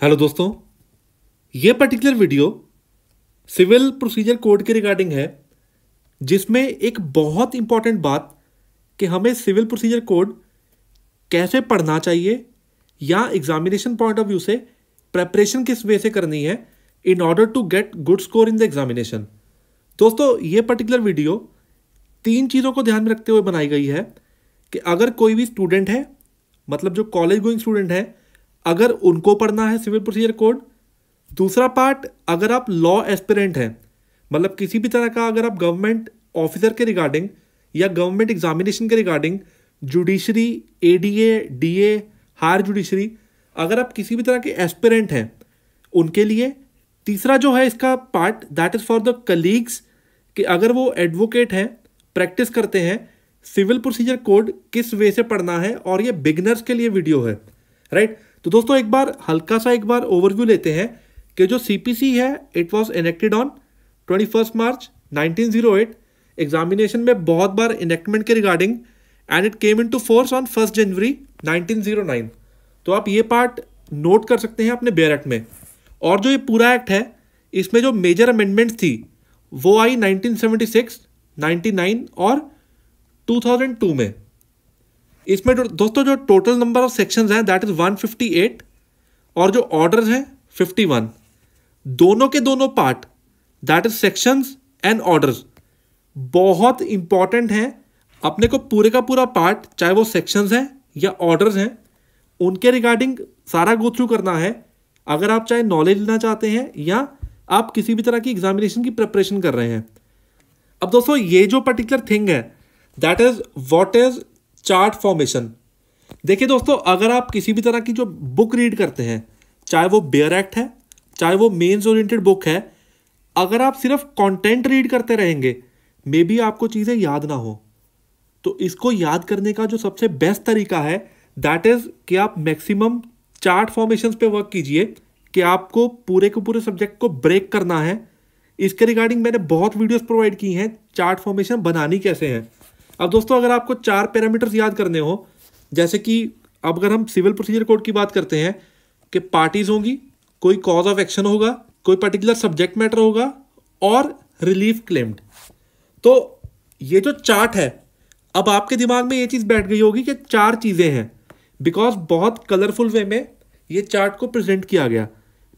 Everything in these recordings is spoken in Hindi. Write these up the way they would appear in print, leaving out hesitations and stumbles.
हेलो दोस्तों, ये particular video civil procedure code के रिगार्डिंग है, जिसमें एक बहुत इंपॉर्टेंट बात कि हमें सिविल प्रोसीजर कोड कैसे पढ़ना चाहिए या एग्जामिनेशन पॉइंट ऑफ व्यू से प्रेपरेशन किस वे से करनी है in order to get good score in the examination. दोस्तों, ये पर्टिकुलर वीडियो 3 चीज़ों को ध्यान में रखते हुए बनाई गई है कि अगर कोई भी स्टूडेंट है, मतलब जो कॉलेज गोइंग स्टूडेंट है, अगर उनको पढ़ना है सिविल प्रोसीजर कोड। दूसरा पार्ट, अगर आप लॉ एस्पिरेंट हैं, मतलब किसी भी तरह का अगर आप गवर्नमेंट ऑफिसर के रिगार्डिंग या गवर्नमेंट एग्जामिनेशन के regarding, judiciary, ADA, DA, higher judiciary, अगर आप किसी भी तरह के एस्पिरेंट हैं उनके लिए। तीसरा जो है इसका part, that is for the colleagues, कि अगर वो एडवोकेट हैं, प्रैक्टिस करते हैं, सिविल प्रोसीजर कोड किस वे से पढ़ना है, और ये बिगनर्स के लिए वीडियो है, राइट। तो दोस्तों, एक बार ओवरव्यू लेते हैं कि जो सीपीसी है it was enacted on 21 March 1908। Examination में बहुत बार इनेक्टमेंट के regarding, and it came into force on 1 जनवरी 1909। तो आप ये पार्ट नोट कर सकते हैं अपने बेयर एक्ट में। और जो ये पूरा एक्ट है, इसमें जो मेजर अमेंडमेंट्स थी वो आई 1976, 99 और 2002 में। इसमें दोस्तों जो टोटल नंबर ऑफ सेक्शंस हैं दैट इज 158, और जो ऑर्डर्स हैं 51। दोनों के दोनों part, that is sections and orders, बहुत इंपॉर्टेंट हैं। अपने को पूरे का पूरा पार्ट, चाहे वो सेक्शंस हैं या ऑर्डर्स हैं, उनके रिगार्डिंग सारा गो थ्रू करना है, अगर आप चाहे नॉलेज लेना चाहते हैं या आप किसी भी तरह की एग्जामिनेशन की प्रिपरेशन कर रहे हैं। अब दोस्तों, ये जो पर्टिकुलर थिंग है that is what is chart formation. देखिए दोस्तों, अगर आप किसी भी तरह की जो बुक रीड करते हैं, चाहे वो बेयर एक्ट है, चाहे वो मेंस ओरिएंटेड बुक है, अगर आप सिर्फ कंटेंट रीड करते रहेंगे, मे बी आपको चीज़ें याद ना हो। तो इसको याद करने का जो सबसे बेस्ट तरीका है दैट इज़ कि आप मैक्सिमम चार्ट फॉर्मेशंस पे वर्क कीजिए, कि आपको पूरे के पूरे सब्जेक्ट को ब्रेक करना है। इसके रिगार्डिंग मैंने बहुत वीडियोस प्रोवाइड की हैं, चार्ट फॉर्मेशन बनानी कैसे है। अब दोस्तों, अगर आपको 4 पैरामीटर्स याद करने हो, जैसे कि अब अगर हम सिविल प्रोसीजर कोड की बात करते हैं कि पार्टीज होंगी, कोई कॉज ऑफ एक्शन होगा, कोई पर्टिकुलर सब्जेक्ट मैटर होगा, और रिलीफ क्लेम्ड। तो ये जो चार्ट है, अब आपके दिमाग में ये चीज़ बैठ गई होगी कि 4 चीज़ें हैं, बिकॉज बहुत कलरफुल वे में ये चार्ट को प्रेजेंट किया गया।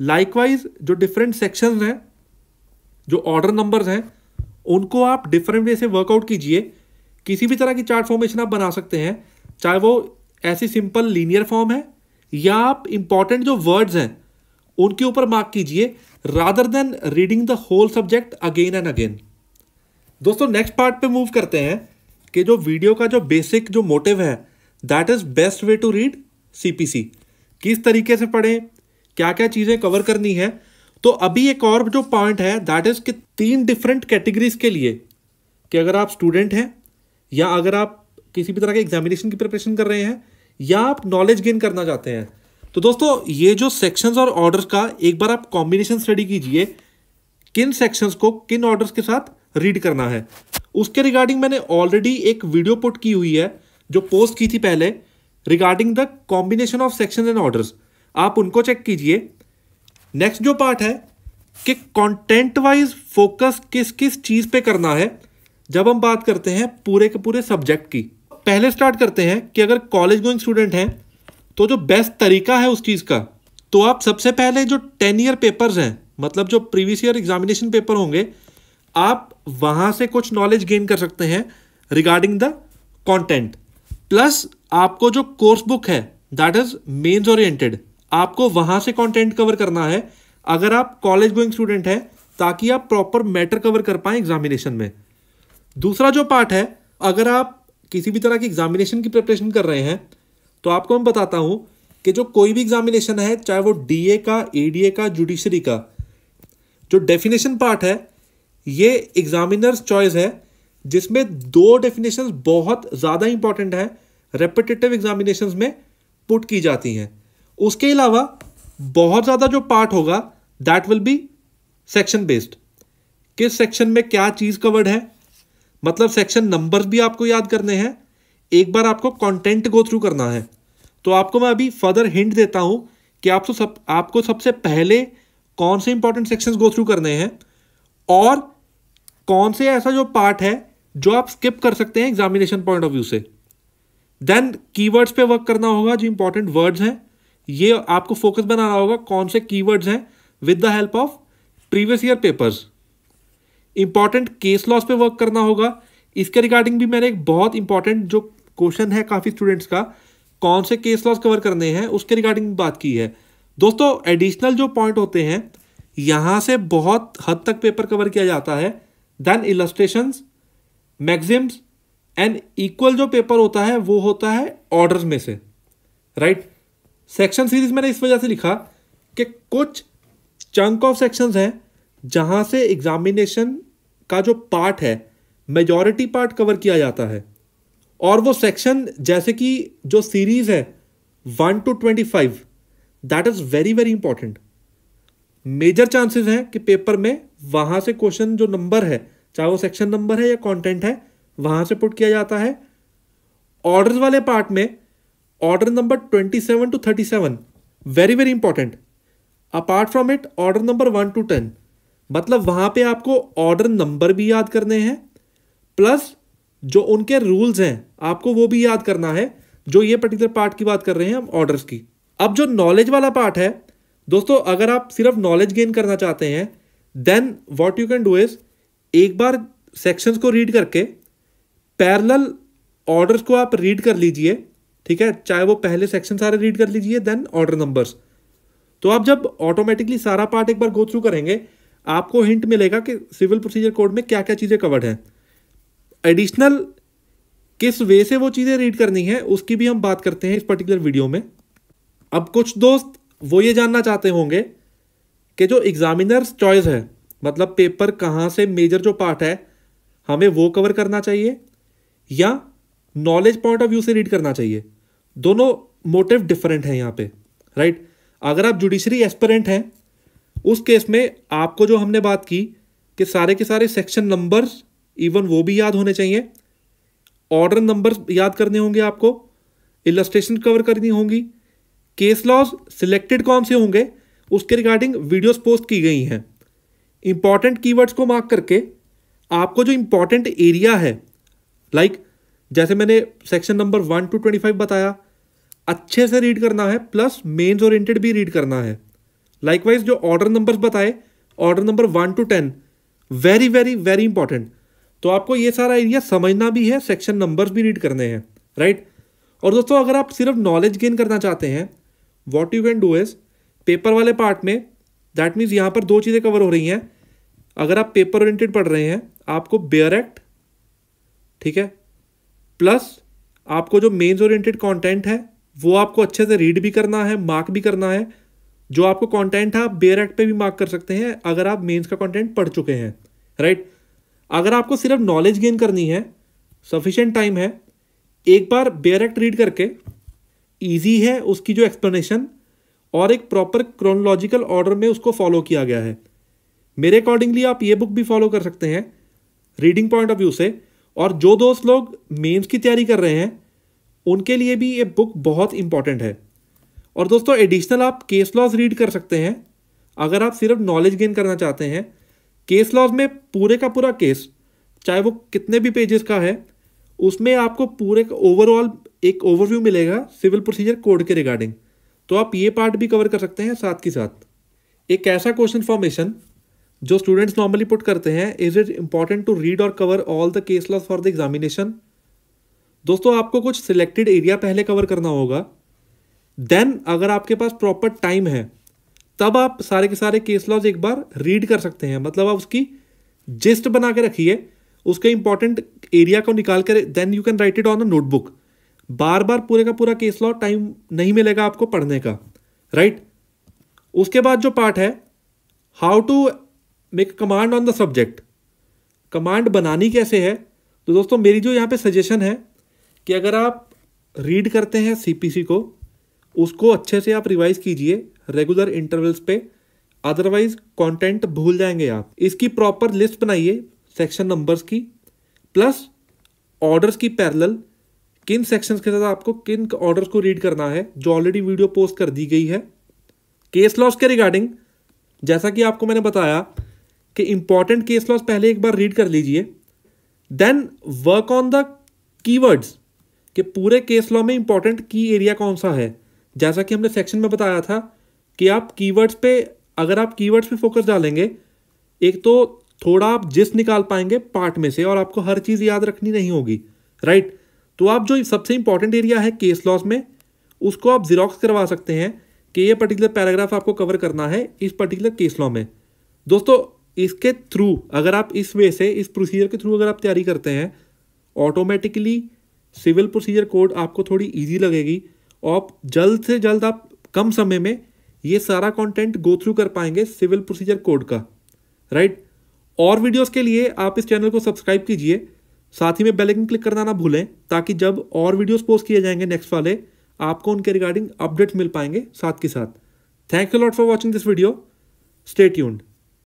लाइकवाइज जो डिफरेंट सेक्शंस हैं, जो ऑर्डर नंबर्स हैं, उनको आप डिफरेंट वे से वर्कआउट कीजिए। किसी भी तरह की चार्ट फॉर्मेशन आप बना सकते हैं, चाहे वो ऐसी सिंपल लीनियर फॉर्म है या आप इंपॉर्टेंट जो वर्ड्स हैं उनके ऊपर मार्क कीजिए, rather than reading the whole subject again and again. दोस्तों, नेक्स्ट पार्ट पे मूव करते हैं कि जो वीडियो का जो बेसिक जो मोटिव है that is best way to read CPC. किस तरीके से पढ़ें, क्या क्या चीज़ें कवर करनी है। तो अभी एक और जो पॉइंट है दैट इज कि 3 डिफरेंट कैटेगरीज के लिए, कि अगर आप स्टूडेंट हैं या अगर आप किसी भी तरह के एग्जामिनेशन की प्रिपरेशन कर रहे हैं या आप नॉलेज गेन करना चाहते हैं, तो दोस्तों ये जो सेक्शंस और ऑर्डर्स का एक बार आप कॉम्बिनेशन स्टडी कीजिए, किन सेक्शंस को किन ऑर्डर्स के साथ रीड करना है। उसके रिगार्डिंग मैंने ऑलरेडी एक वीडियो पुट की हुई है जो पोस्ट की थी पहले, regarding the combination of sections and orders, आप उनको चेक कीजिए। नेक्स्ट जो पार्ट है कि कंटेंट वाइज फोकस किस किस चीज़ पे करना है जब हम बात करते हैं पूरे के पूरे सब्जेक्ट की। पहले स्टार्ट करते हैं कि अगर कॉलेज गोइंग स्टूडेंट हैं तो जो बेस्ट तरीका है उस चीज़ का, तो आप सबसे पहले जो 10 ईयर पेपर्स हैं, मतलब जो प्रीवियस ईयर एग्जामिनेशन पेपर होंगे, आप वहाँ से कुछ नॉलेज गेन कर सकते हैं रिगार्डिंग द कंटेंट। प्लस आपको जो कोर्स बुक है दैट इज मेंस ओरिएंटेड, आपको वहाँ से कंटेंट कवर करना है अगर आप कॉलेज गोइंग स्टूडेंट हैं, ताकि आप प्रॉपर मैटर कवर कर पाएँ एग्जामिनेशन में। दूसरा जो पार्ट है, अगर आप किसी भी तरह की एग्जामिनेशन की प्रिपरेशन कर रहे हैं, तो आपको मैं बताता हूं कि जो कोई भी एग्जामिनेशन है, चाहे वो डीए का, एडीए का, जुडिशरी का, जो डेफिनेशन पार्ट है ये एग्जामिनर्स चॉइस है, जिसमें 2 डेफिनेशंस बहुत ज़्यादा इंपॉर्टेंट है, रेपिटेटिव एग्जामिनेशंस में पुट की जाती हैं। उसके अलावा बहुत ज़्यादा जो पार्ट होगा that will be section based. किस सेक्शन में क्या चीज़ कवर्ड है, मतलब सेक्शन नंबर्स भी आपको याद करने हैं, एक बार आपको कंटेंट गो थ्रू करना है। तो आपको मैं अभी फर्दर हिंट देता हूं कि आपको सबसे पहले कौन से इंपॉर्टेंट सेक्शंस गो थ्रू करने हैं और कौन से ऐसा जो पार्ट है जो आप स्किप कर सकते हैं एग्जामिनेशन पॉइंट ऑफ व्यू से। देन कीवर्ड्स पे वर्क करना होगा, जो इंपॉर्टेंट वर्ड्स हैं ये आपको फोकस बनाना होगा, कौन से कीवर्ड्स हैं with the help of previous year papers. Important case laws पे वर्क करना होगा, इसके रिगार्डिंग भी मैंने एक बहुत इंपॉर्टेंट जो क्वेश्चन है काफ़ी स्टूडेंट्स का, कौन से केस लॉस कवर करने हैं उसके रिगार्डिंग बात की है। दोस्तों एडिशनल जो पॉइंट होते हैं यहाँ से बहुत हद तक पेपर कवर किया जाता है। Then illustrations, maxims and equal जो पेपर होता है वो होता है ऑर्डर्स में से, राइट। सेक्शन सीरीज मैंने इस वजह से लिखा कि कुछ चंक ऑफ सेक्शंस हैं जहाँ से एग्जामिनेशन का जो पार्ट है मेजॉरिटी पार्ट कवर किया जाता है, और वो सेक्शन जैसे कि जो सीरीज है 1 to 25, that is very very important. Major chances हैं कि पेपर में वहां से क्वेश्चन जो नंबर है, चाहे वो सेक्शन नंबर है या कंटेंट है, वहां से पुट किया जाता है। ऑर्डर्स वाले पार्ट में order number 27 to 37 very very important. Apart from it order number 1 to 10, मतलब वहां पे आपको ऑर्डर नंबर भी याद करने हैं, प्लस जो उनके रूल्स हैं आपको वो भी याद करना है, जो ये पर्टिकुलर पार्ट की बात कर रहे हैं हम ऑर्डर्स की। अब जो नॉलेज वाला पार्ट है दोस्तों, अगर आप सिर्फ नॉलेज गेन करना चाहते हैं then what you can do is, एक बार सेक्शंस को रीड करके पैरेलल ऑर्डर्स को आप रीड कर लीजिए, ठीक है, चाहे वो पहले सेक्शन सारे रीड कर लीजिए देन ऑर्डर नंबर्स। तो आप जब ऑटोमेटिकली सारा पार्ट एक बार गो थ्रू करेंगे आपको हिंट मिलेगा कि सिविल प्रोसीजर कोड में क्या क्या चीज़ें कवर्ड हैं। एडिशनल किस वे से वो चीज़ें रीड करनी है उसकी भी हम बात करते हैं इस पर्टिकुलर वीडियो में। अब कुछ दोस्त वो ये जानना चाहते होंगे कि जो एग्जामिनर्स चॉइस है, मतलब पेपर कहाँ से मेजर जो पार्ट है हमें वो कवर करना चाहिए या नॉलेज पॉइंट ऑफ व्यू से रीड करना चाहिए। दोनों मोटिव डिफरेंट है यहाँ पे, राइट। अगर आप जुडिशरी एस्पिरेंट हैं उस केस में आपको जो हमने बात की कि सारे के सारे सेक्शन नंबर्स इवन वो भी याद होने चाहिए, ऑर्डर नंबर्स याद करने होंगे आपको, इलस्ट्रेशन कवर करनी होंगी, केस लॉज सिलेक्टेड कौन से होंगे उसके रिगार्डिंग वीडियोस पोस्ट की गई हैं। इंपॉर्टेंट कीवर्ड्स को मार्क करके आपको जो इंपॉर्टेंट एरिया है, लाइक जैसे मैंने सेक्शन नंबर 1 to 25 बताया, अच्छे से रीड करना है, प्लस मेंस ओरिएंटेड भी रीड करना है। लाइकवाइज जो ऑर्डर नंबर्स बताए, order number 1 to 10 very very very important. तो आपको ये सारा एरिया समझना भी है, सेक्शन नंबर्स भी रीड करने हैं, राइट। और दोस्तों अगर आप सिर्फ नॉलेज गेन करना चाहते हैं what you can do is, paper वाले पार्ट में दैट मीन्स यहाँ पर दो चीज़ें कवर हो रही हैं। अगर आप पेपर ओरिएंटेड पढ़ रहे हैं आपको बेयर एक्ट, ठीक है, प्लस आपको जो मेंस ओरिएंटेड कंटेंट है वो आपको अच्छे से रीड भी करना है, मार्क भी करना है। जो आपको कंटेंट है आप बेयर एक्ट पे भी मार्क कर सकते हैं अगर आप मेंस का कंटेंट पढ़ चुके हैं, राइट। अगर आपको सिर्फ नॉलेज गेन करनी है, सफिशिएंट टाइम है, एक बार बेयर एक्ट रीड करके इजी है उसकी जो एक्सप्लेनेशन और एक प्रॉपर क्रोनोलॉजिकल ऑर्डर में उसको फॉलो किया गया है। मेरे अकॉर्डिंगली आप ये बुक भी फॉलो कर सकते हैं रीडिंग पॉइंट ऑफ व्यू से। और जो दोस्त लोग मेंस की तैयारी कर रहे हैं उनके लिए भी ये बुक बहुत इंपॉर्टेंट है। और दोस्तों एडिशनल आप केस लॉज रीड कर सकते हैं अगर आप सिर्फ नॉलेज गेन करना चाहते हैं। केस लॉज में पूरे का पूरा केस, चाहे वो कितने भी पेजेस का है, उसमें आपको पूरे ओवरऑल एक ओवरव्यू मिलेगा सिविल प्रोसीजर कोड के रिगार्डिंग। तो आप ये पार्ट भी कवर कर सकते हैं साथ के साथ। एक ऐसा क्वेश्चन फॉर्मेशन जो स्टूडेंट्स नॉर्मली पुट करते हैं, is it important to read और cover all the case laws for the examination. दोस्तों आपको कुछ सिलेक्टेड एरिया पहले कवर करना होगा, देन अगर आपके पास प्रॉपर टाइम है तब आप सारे के सारे केस लॉज एक बार रीड कर सकते हैं। मतलब आप उसकी जिस्ट बना के रखिए, उसके इंपॉर्टेंट एरिया को निकाल कर then you can write it on a notebook. बार बार पूरे का पूरा केस लॉ टाइम नहीं मिलेगा आपको पढ़ने का, राइट। उसके बाद जो पार्ट है how to make command on the subject, command बनानी कैसे है। तो दोस्तों मेरी जो यहाँ पे सजेशन है कि अगर आप रीड करते हैं सीपीसी को, उसको अच्छे से आप रिवाइज कीजिए रेगुलर इंटरवल्स पे, अदरवाइज कंटेंट भूल जाएंगे आप। इसकी प्रॉपर लिस्ट बनाइए सेक्शन नंबर्स की, प्लस ऑर्डर्स की पैरेलल, किन सेक्शंस के साथ आपको किन ऑर्डर्स को रीड करना है, जो ऑलरेडी वीडियो पोस्ट कर दी गई है, केस लॉस के रिगार्डिंग जैसा कि आपको मैंने बताया कि इंपॉर्टेंट केस लॉस पहले एक बार रीड कर लीजिए, then work on the keywords कि पूरे केस लॉ में इंपॉर्टेंट की एरिया कौन सा है। जैसा कि हमने सेक्शन में बताया था कि आप कीवर्ड्स पे, अगर आप कीवर्ड्स पे फोकस डालेंगे, एक तो थोड़ा आप जिस निकाल पाएंगे पार्ट में से और आपको हर चीज़ याद रखनी नहीं होगी, राइट। तो आप जो सबसे इंपॉर्टेंट एरिया है केस लॉस में, उसको आप जीरोक्स करवा सकते हैं कि ये पर्टिकुलर पैराग्राफ आपको कवर करना है इस पर्टिकुलर केस लॉ में। दोस्तों इसके थ्रू अगर आप इस वे से, इस प्रोसीजर के थ्रू अगर आप तैयारी करते हैं, ऑटोमेटिकली सिविल प्रोसीजर कोड आपको थोड़ी इजी लगेगी और आप जल्द से जल्द आप कम समय में ये सारा कंटेंट गो थ्रू कर पाएंगे सिविल प्रोसीजर कोड का, राइट। और वीडियोस के लिए आप इस चैनल को सब्सक्राइब कीजिए, साथ ही में बेल आइकन क्लिक करना ना भूलें, ताकि जब और वीडियोस पोस्ट किए जाएंगे नेक्स्ट वाले, आपको उनके रिगार्डिंग अपडेट्स मिल पाएंगे साथ के साथ। Thanks a lot for watching this video, stay tuned.